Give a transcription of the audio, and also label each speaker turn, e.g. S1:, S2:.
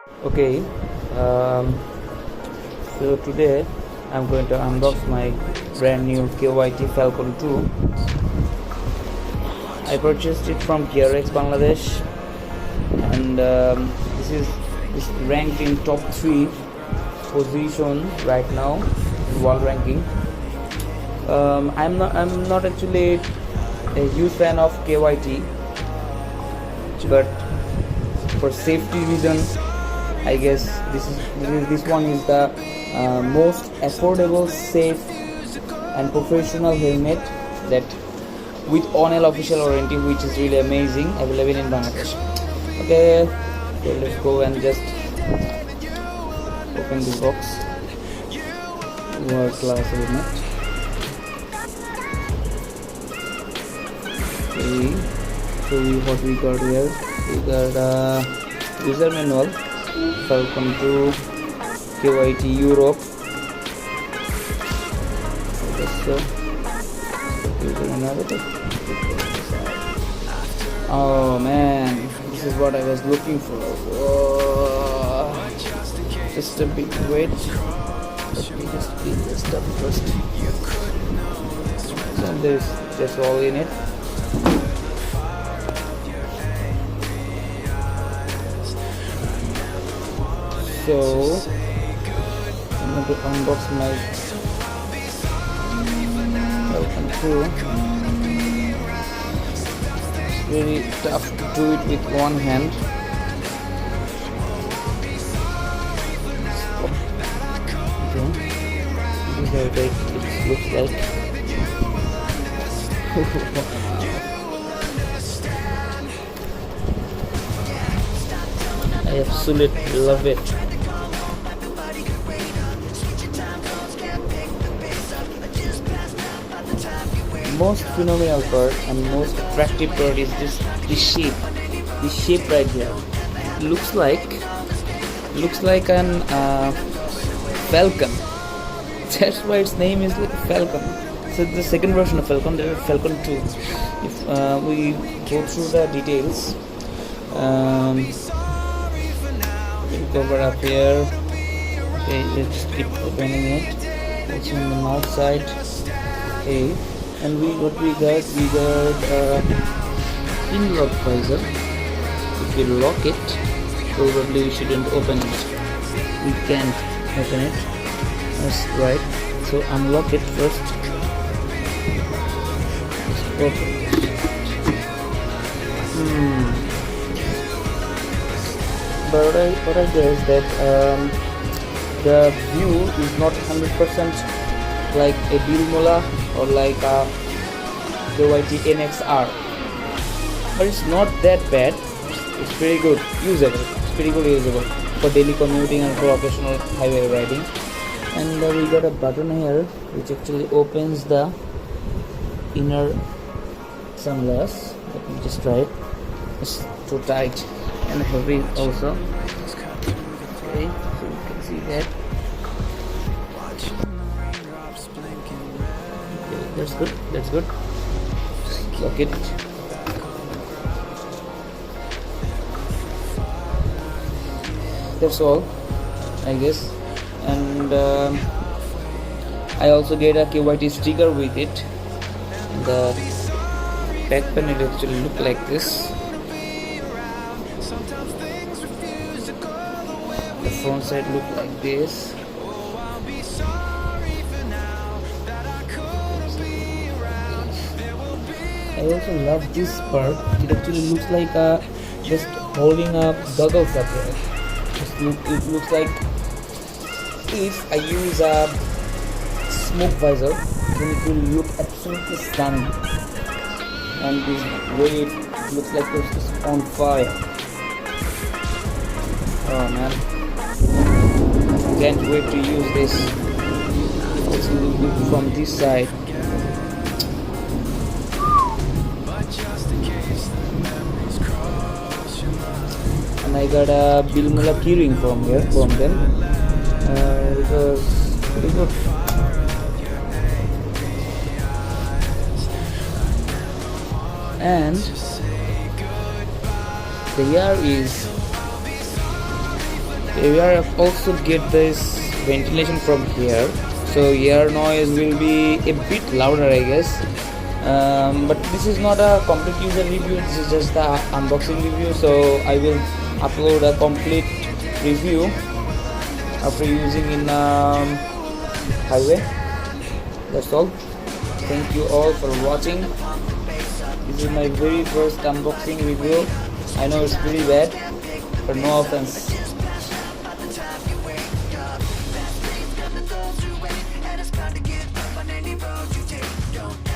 S1: Okay, um, so today I'm going to unbox my brand new KYT Falcon 2. I purchased it from GEARX Bangladesh, and this ranked in top 3 position right now in world ranking. I'm not actually a huge fan of KYT, but for safety reasons, I guess this one is the most affordable, safe, and professional helmet that with ONL official warranty, which is really amazing, available in Bangladesh. Okay, so let's go and just open the box. World class helmet. Okay, so what we got here? We got a user manual. Welcome to KYT Europe. Oh man, this is what I was looking for. Whoa. Just a bit wait. Let me just clean this stuff first. So there's just all in it. So I'm going to unbox my Falcon 2. It's very tough to do it with one hand. Okay. This is how it looks like. I absolutely love it. Most phenomenal part and most attractive part is this shape. This shape right here. It looks like an falcon. That's why its name is like Falcon. So the second version of Falcon, there is Falcon 2. If we go through the details, we'll cover up here. Okay, let's keep opening it. It's on the mouth side. Okay. And we got pin lock visor. If we lock it, probably we shouldn't open it. We can't open it. That's right. So unlock it first. Just open it. But what I guess that the view is not 100% like a Bilmola or like a KYT NXR, but it's not that bad. It's very good, usable. It's pretty good usable for daily commuting and for occasional highway riding. And we got a button here which actually opens the inner sunglass. Let me just try it. It's too tight and heavy also. Okay, so you can see that. That's good. That's good. Lock it. That's all, I guess. And I also get a KYT sticker with it. The back panel actually look like this. The front side look like this. I also love this part. It actually looks like just holding up goggles up there. It looks like if I use a smoke visor, then it will look absolutely stunning. And this way it looks like it's on fire. Oh man, can't wait to use this. Let's look from this side. And I got a Bilmola keyring from them. It was pretty good. And the year is We are also get this ventilation from here, so air noise will be a bit louder, I guess. But this is not a complete user review, this is just the unboxing review, so I will upload a complete review after using in highway. That's all. Thank you all for watching. This is my very first unboxing review. I know it's pretty bad, but no offense.